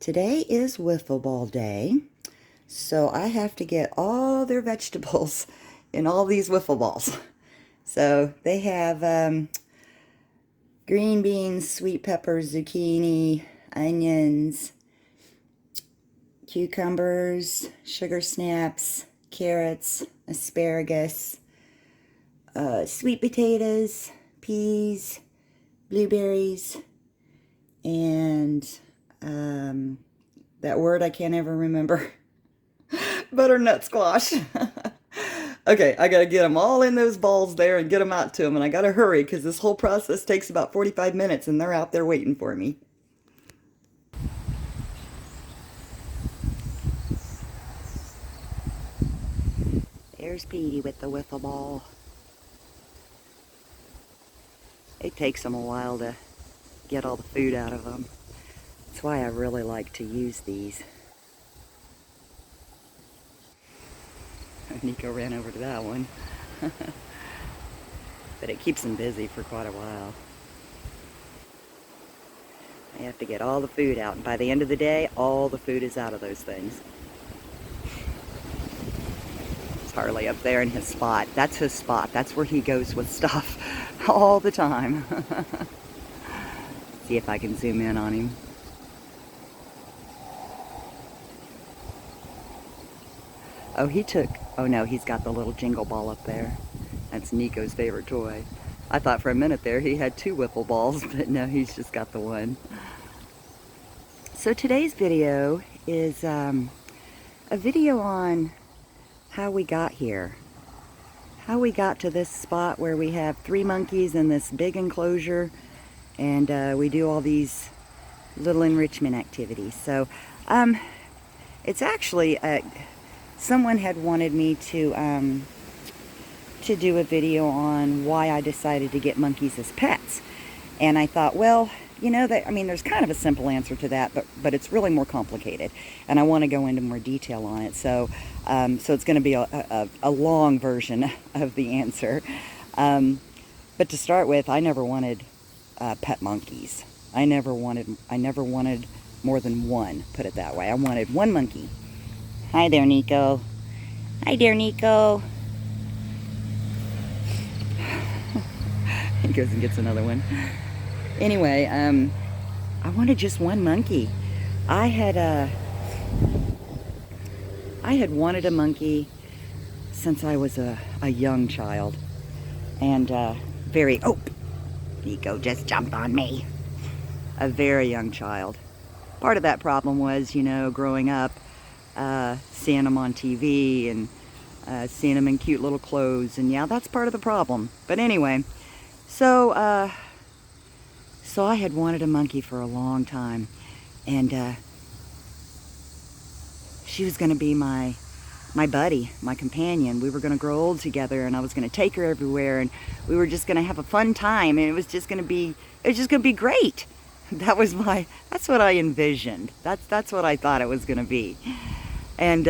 Today is wiffle ball day, so I have to get all their vegetables in all these wiffle balls. So they have green beans, sweet peppers, zucchini, onions, cucumbers, sugar snaps, carrots, asparagus, sweet potatoes, peas, blueberries, and that word I can't ever remember. Butternut squash. Okay, I gotta get them all in those balls there and get them out to them, and I gotta hurry because this whole process takes about 45 minutes and they're out there waiting for me. There's Petey with the wiffle ball. It takes them a while to get all the food out of them. That's why I really like to use these. Nico ran over to that one. But it keeps them busy for quite a while. I have to get all the food out, and by the end of the day, all the food is out of those things. It's Harley up there in his spot. That's his spot. That's where he goes with stuff all the time. See if I can zoom in on him. Oh no, he's got the little jingle ball up there. That's Nico's favorite toy. I thought for a minute there he had two wiffle balls, but no, he's just got the one. So today's video is a video on how we got here. How we got to this spot where we have 3 monkeys in this big enclosure, and we do all these little enrichment activities. So it's actually someone had wanted me to do a video on why I decided to get monkeys as pets, and I thought, well, you know, that, I mean, there's kind of a simple answer to that, but it's really more complicated, and I want to go into more detail on it. So so it's going to be a long version of the answer. But to start with, I never wanted pet monkeys. I never wanted more than one, put it that way. I wanted one monkey. Hi there, Nico. Hi there, Nico. He goes and gets another one. Anyway, I wanted just one monkey. I had wanted a monkey since I was a young child, and oh, Nico just jumped on me. A very young child. Part of that problem was, you know, growing up, seeing them on TV and seeing them in cute little clothes, and yeah, that's part of the problem. But anyway, so I had wanted a monkey for a long time, and she was going to be my buddy, my companion. We were going to grow old together, and I was going to take her everywhere, and we were just going to have a fun time, and it was just going to be great. That's what I envisioned. That's what I thought it was going to be. And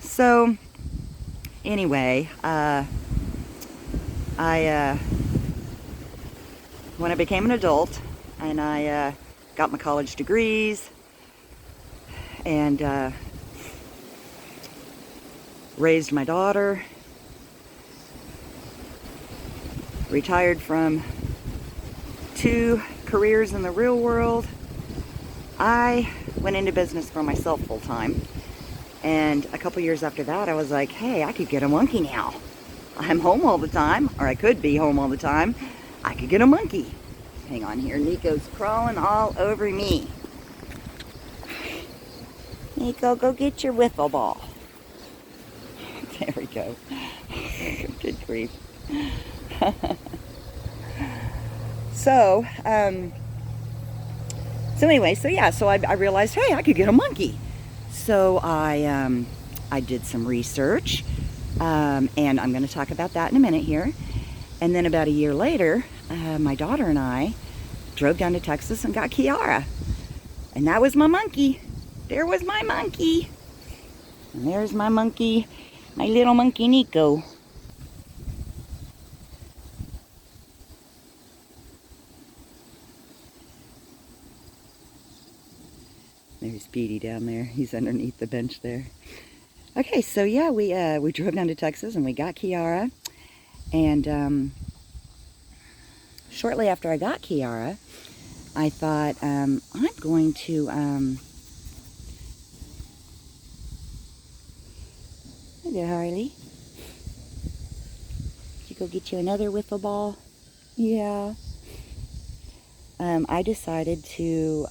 so anyway, when I became an adult and I got my college degrees and raised my daughter, retired from 2 careers in the real world, I went into business for myself full time. And a couple years after that, I was like, hey, I could get a monkey now. I'm home all the time, or I could be home all the time. I could get a monkey. Hang on here, Nico's crawling all over me. Nico, go get your wiffle ball. There we go. Good grief. So anyway, so I realized, hey, I could get a monkey. So I did some research, and I'm going to talk about that in a minute here. And then about a year later, my daughter and I drove down to Texas and got Kiara. And that was my monkey. There was my monkey. And there's my monkey, my little monkey Nico. There's Petey down there. He's underneath the bench there. Okay, so yeah, we drove down to Texas and we got Kiara. And shortly after I got Kiara, I thought I'm going to Hi there, Harley. Did you go get you another wiffle ball? Yeah. I decided to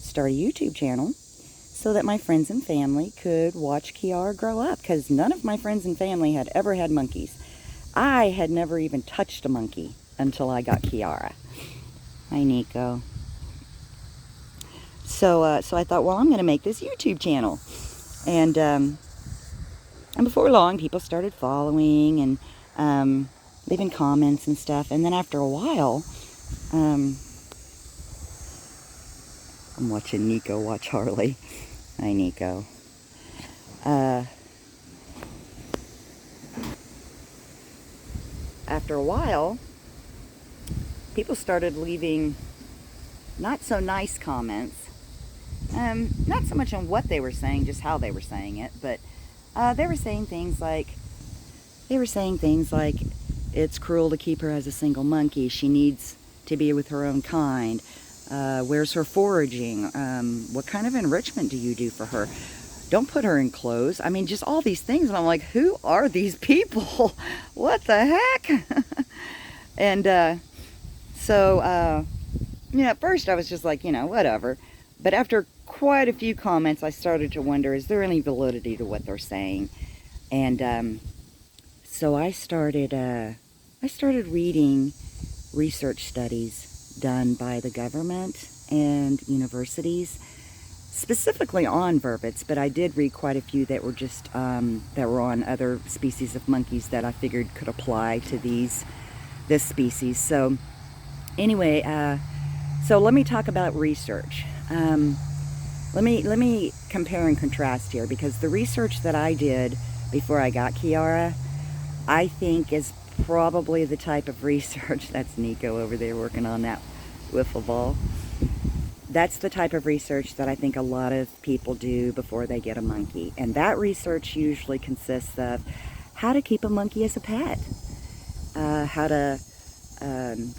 start a YouTube channel so that my friends and family could watch Kiara grow up, because none of my friends and family had ever had monkeys. I had never even touched a monkey until I got Kiara. Hi, Nico. So I thought, well, I'm going to make this YouTube channel. And before long, people started following and leaving comments and stuff. And then after a while, I'm watching Nico watch Harley. Hi, Nico. After a while, people started leaving not so nice comments. Not so much on what they were saying, just how they were saying it, but they were saying things like, it's cruel to keep her as a single monkey. She needs to be with her own kind. Where's her foraging? What kind of enrichment do you do for her? Don't put her in clothes. I mean, just all these things. And I'm like, who are these people? What the heck? And so, at first I was just like, whatever. But after quite a few comments, I started to wonder, is there any validity to what they're saying? And so I started reading research studies done by the government and universities, specifically on vervets, but I did read quite a few that were just that were on other species of monkeys that I figured could apply to this species. So anyway, so let me talk about research. Let me compare and contrast here, because the research that I did before I got Kiara, I think is probably the type of research, that's Nico over there working on that wiffle ball. That's the type of research that I think a lot of people do before they get a monkey. And that research usually consists of how to keep a monkey as a pet, how to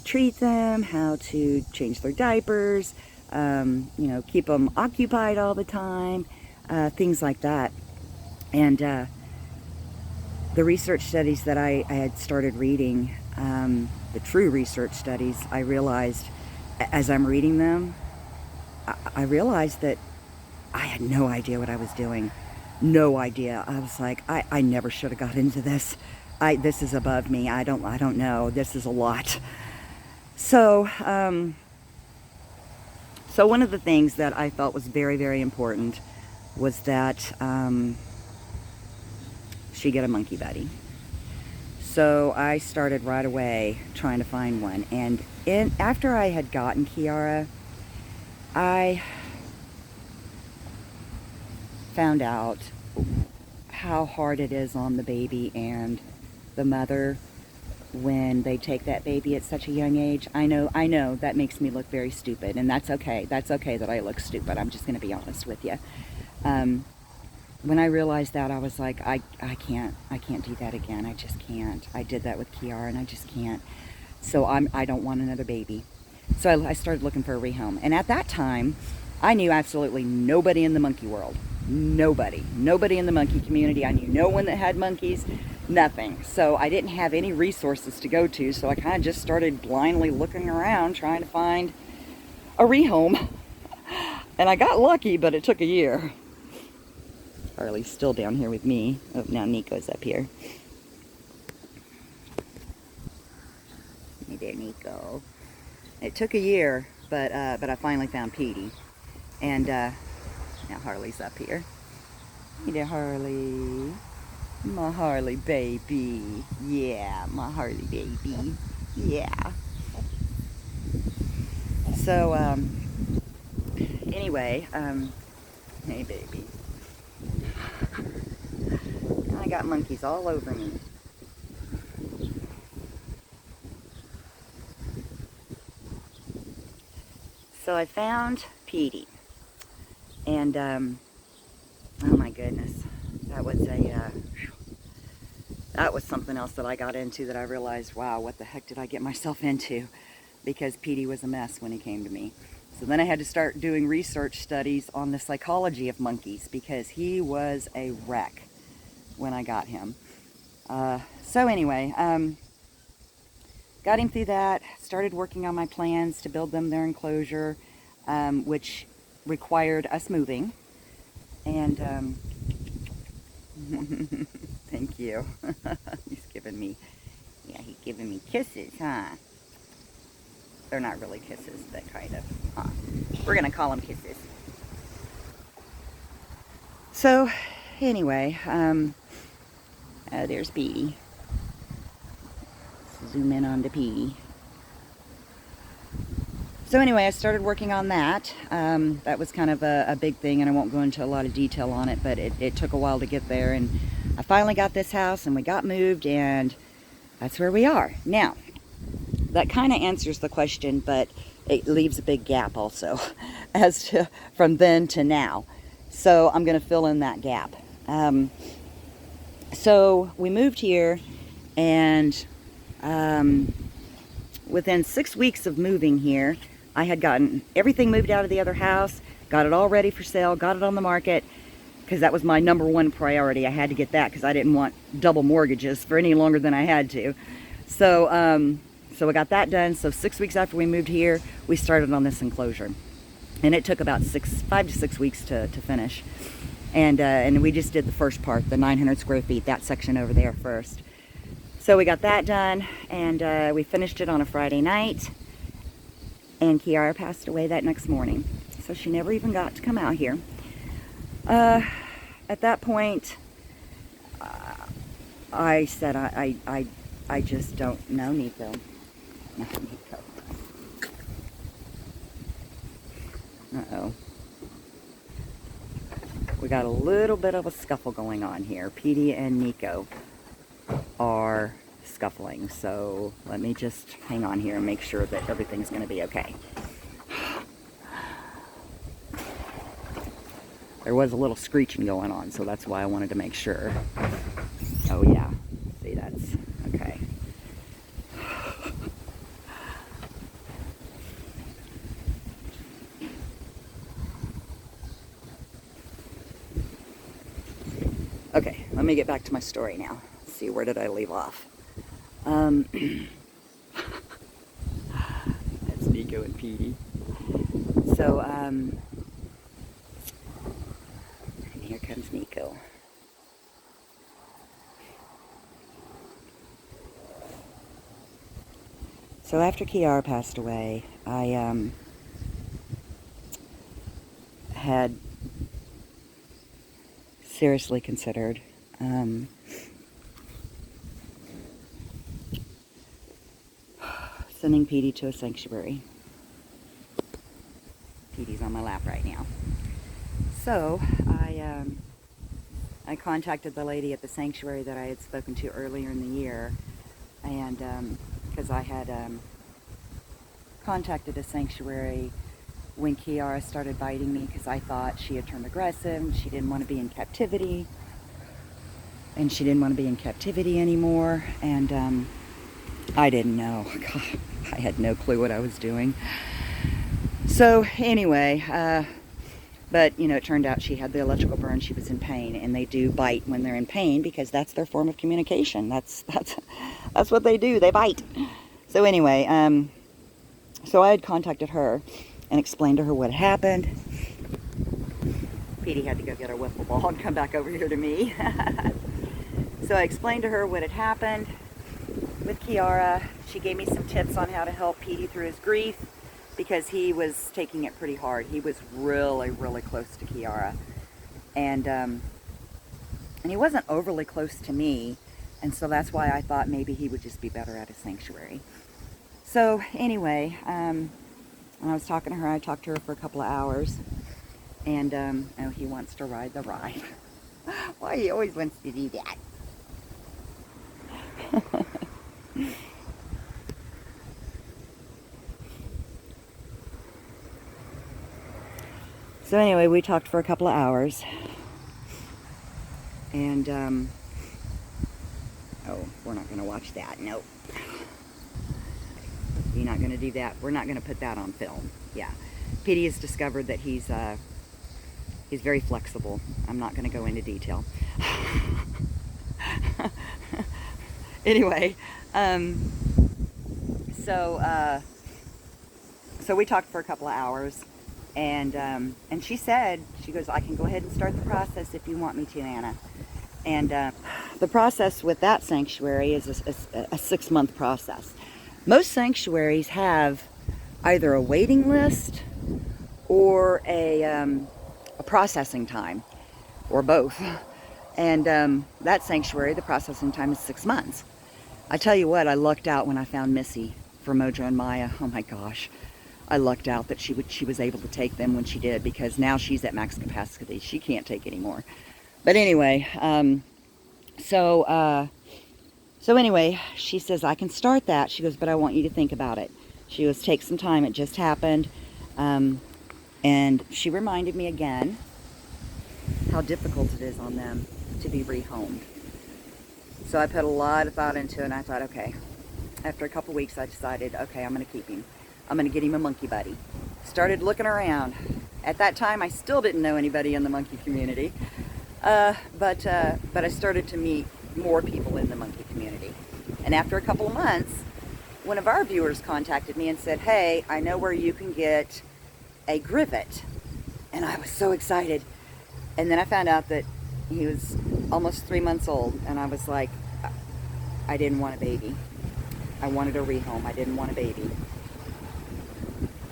treat them, how to change their diapers, keep them occupied all the time, things like that. And the research studies that I had started reading, the true research studies, I realized as I'm reading them, I realized that I had no idea what I was doing. No idea. I was like, I never should have got into this. This is above me. I don't know. This is a lot. So, so one of the things that I felt was very, very important was that she get a monkey buddy. So I started right away trying to find one. And after I had gotten Kiara, I found out how hard it is on the baby and the mother when they take that baby at such a young age. I know that makes me look very stupid, and that's okay. That's okay that I look stupid. I'm just going to be honest with you. When I realized that, I was like, I can't do that again. I just can't. I did that with Kiara, and I just can't. So I don't want another baby. So I started looking for a rehome. And at that time, I knew absolutely nobody in the monkey world. Nobody in the monkey community. I knew no one that had monkeys, nothing. So I didn't have any resources to go to, so I kind of just started blindly looking around trying to find a rehome. And I got lucky, but it took a year. Harley's still down here with me. Oh, now Nico's up here. Hey there, Nico. It took a year, but I finally found Petey. And now Harley's up here. Hey there, Harley. My Harley baby. Yeah, my Harley baby. Yeah. So, anyway, hey baby. I got monkeys all over me. So I found Petey. And, oh my goodness, that was that was something else that I got into that I realized, wow, what the heck did I get myself into? Because Petey was a mess when he came to me. So then I had to start doing research studies on the psychology of monkeys because he was a wreck when I got him. So anyway, got him through that, started working on my plans to build them their enclosure, which required us moving. And thank you. He's giving me kisses, huh? They're not really kisses, but kind of. Huh? We're gonna call them kisses. So, anyway, there's Petey. Zoom in on the Petey. So anyway, I started working on that. That was kind of a big thing, and I won't go into a lot of detail on it, but it took a while to get there, and I finally got this house, and we got moved, and that's where we are. Now, that kind of answers the question, but it leaves a big gap also as to from then to now. So I'm going to fill in that gap. So we moved here, and within 6 weeks of moving here, I had gotten everything moved out of the other house, got it all ready for sale, got it on the market, because that was my number one priority. I had to get that because I didn't want double mortgages for any longer than I had to. So, so we got that done. So 6 weeks after we moved here, we started on this enclosure. And it took about 5 to 6 weeks to finish. And we just did the first part, the 900 square feet, that section over there first. So we got that done, and we finished it on a Friday night. And Kiara passed away that next morning. So she never even got to come out here. At that point, I said, I just don't know, Nico. No, Nico. Uh-oh. We got a little bit of a scuffle going on here. Petey and Nico are scuffling. So let me just hang on here and make sure that everything's going to be okay. There was a little screeching going on, so that's why I wanted to make sure. Oh yeah, see, that's okay. Okay, let me get back to my story now. Let's see, where did I leave off? That's Nico and Petey. So, and here comes Nico. So after Kiara passed away, I had seriously considered sending Petey to a sanctuary. Petey's on my lap right now. So I contacted the lady at the sanctuary that I had spoken to earlier in the year, and because I had contacted a sanctuary when Kiara started biting me because I thought she had turned aggressive, she didn't want to be in captivity, and she didn't want to be in captivity anymore, and I didn't know. God, I had no clue what I was doing. So anyway, but you know, it turned out she had the electrical burn, she was in pain, and they do bite when they're in pain because that's their form of communication. That's what they do, they bite. So anyway, so I had contacted her and explained to her what happened. Petey had to go get a wiffle ball and come back over here to me. So I explained to her what had happened with Kiara. She gave me some tips on how to help Petey through his grief because he was taking it pretty hard. He was really, really close to Kiara. And he wasn't overly close to me, and so that's why I thought maybe he would just be better at a sanctuary. So anyway, when I was talking to her, I talked to her for a couple of hours, and oh, he wants to ride the ride. Why he always wants to do that. So anyway, we talked for a couple of hours. And, oh, we're not going to watch that. Nope. You're not going to do that. We're not going to put that on film. Yeah. Petey has discovered that he's very flexible. I'm not going to go into detail. Anyway, so we talked for a couple of hours, and she said, she goes, I can go ahead and start the process if you want me to, Anna. And the process with that sanctuary is a 6-month process. Most sanctuaries have either a waiting list or a processing time, or both. And that sanctuary, the processing time is 6 months. I tell you what, I lucked out when I found Missy for Mojo and Maya. Oh my gosh. I lucked out that she was able to take them when she did, because now she's at max capacity. She can't take anymore. But anyway, so anyway, she says, I can start that. She goes, but I want you to think about it. She goes, take some time. It just happened. And she reminded me again how difficult it is on them to be rehomed. So I put a lot of thought into it, and I thought, okay. After a couple weeks, I decided, okay, I'm going to keep him. I'm going to get him a monkey buddy. Started looking around. At that time, I still didn't know anybody in the monkey community. But I started to meet more people in the monkey community. And after a couple of months, one of our viewers contacted me and said, hey, I know where you can get a Grivet. And I was so excited. And then I found out that he was almost 3 months old, and I was like, I didn't want a baby. I wanted a rehome. I didn't want a baby.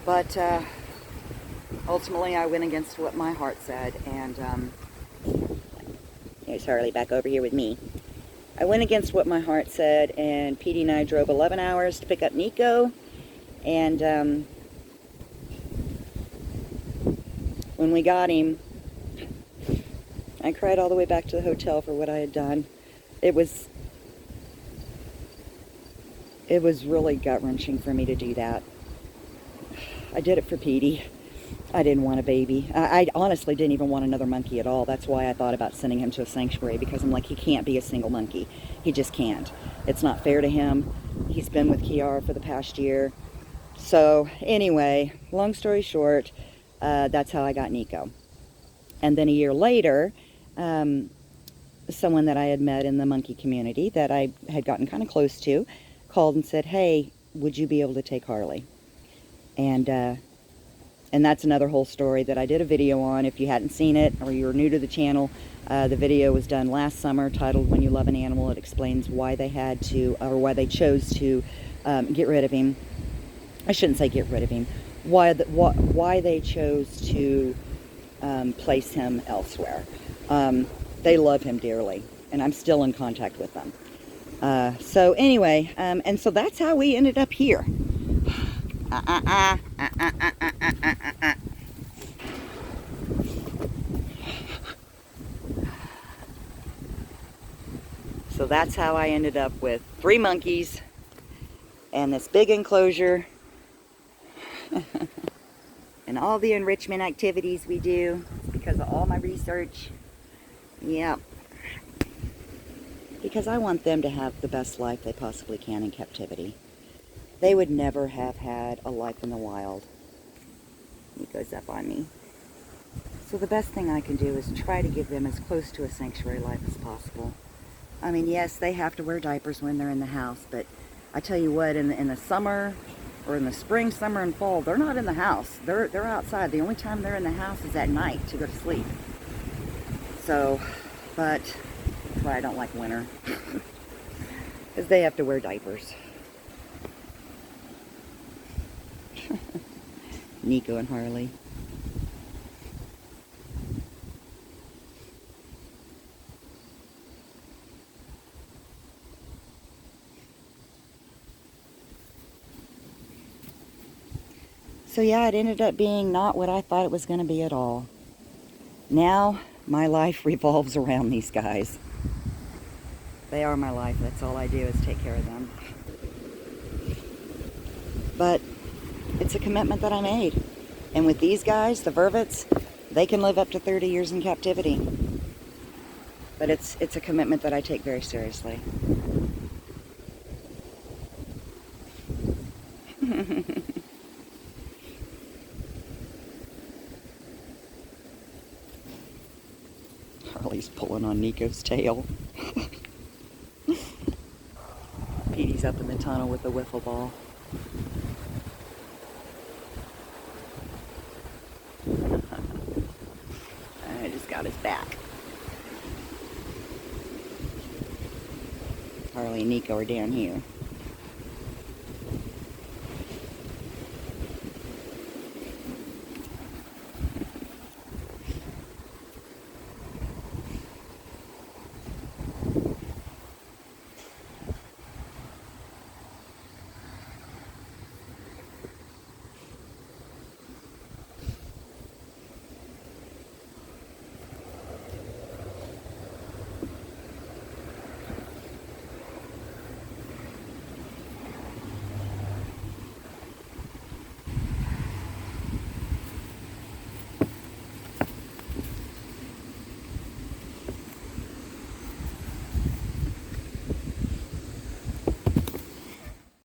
But ultimately, I went against what my heart said, and here's Harley back over here with me. I went against what my heart said, and Petey and I drove 11 hours to pick up Nico, and when we got him, I cried all the way back to the hotel for what I had done. It was really gut-wrenching for me to do that. I did it for Petey. I didn't want a baby. I honestly didn't even want another monkey at all. That's why I thought about sending him to a sanctuary, because I'm like, he can't be a single monkey. He just can't. It's not fair to him. He's been with Kiara for the past year. So anyway, long story short, that's how I got Nico. And then a year later, someone that I had met in the monkey community that I had gotten kind of close to called and said, hey, would you be able to take Harley? And that's another whole story that I did a video on. If you hadn't seen it, or you're new to the channel, the video was done last summer, titled When You Love an Animal. It explains why they had to, or why they chose to get rid of him. I shouldn't say get rid of him. Why they chose to place him elsewhere. They love him dearly, and I'm still in contact with them. So anyway, and so that's how we ended up here. So that's how I ended up with 3 monkeys and this big enclosure and all the enrichment activities we do. It's because of all my research. Yep. Because I want them to have the best life they possibly can in captivity. They would never have had a life in the wild. He goes up on me. So the best thing I can do is try to give them as close to a sanctuary life as possible. I mean, yes, they have to wear diapers when they're in the house, but I tell you what, in the summer, or in the spring, summer, and fall, they're not in the house. They're outside. The only time they're in the house is at night to go to sleep. So, but that's why I don't like winter. Because they have to wear diapers. Nico and Harley. So yeah, it ended up being not what I thought it was going to be at all. Now, my life revolves around these guys. They are my life. That's all I do is take care of them. But it's a commitment that I made. And with these guys, the Vervets, They can live up to 30 years in captivity. But it's a commitment that I take very seriously. Harley's pulling on Nico's tail. Petey's up in the tunnel with the wiffle ball. I just got his back. Harley and Nico are down here.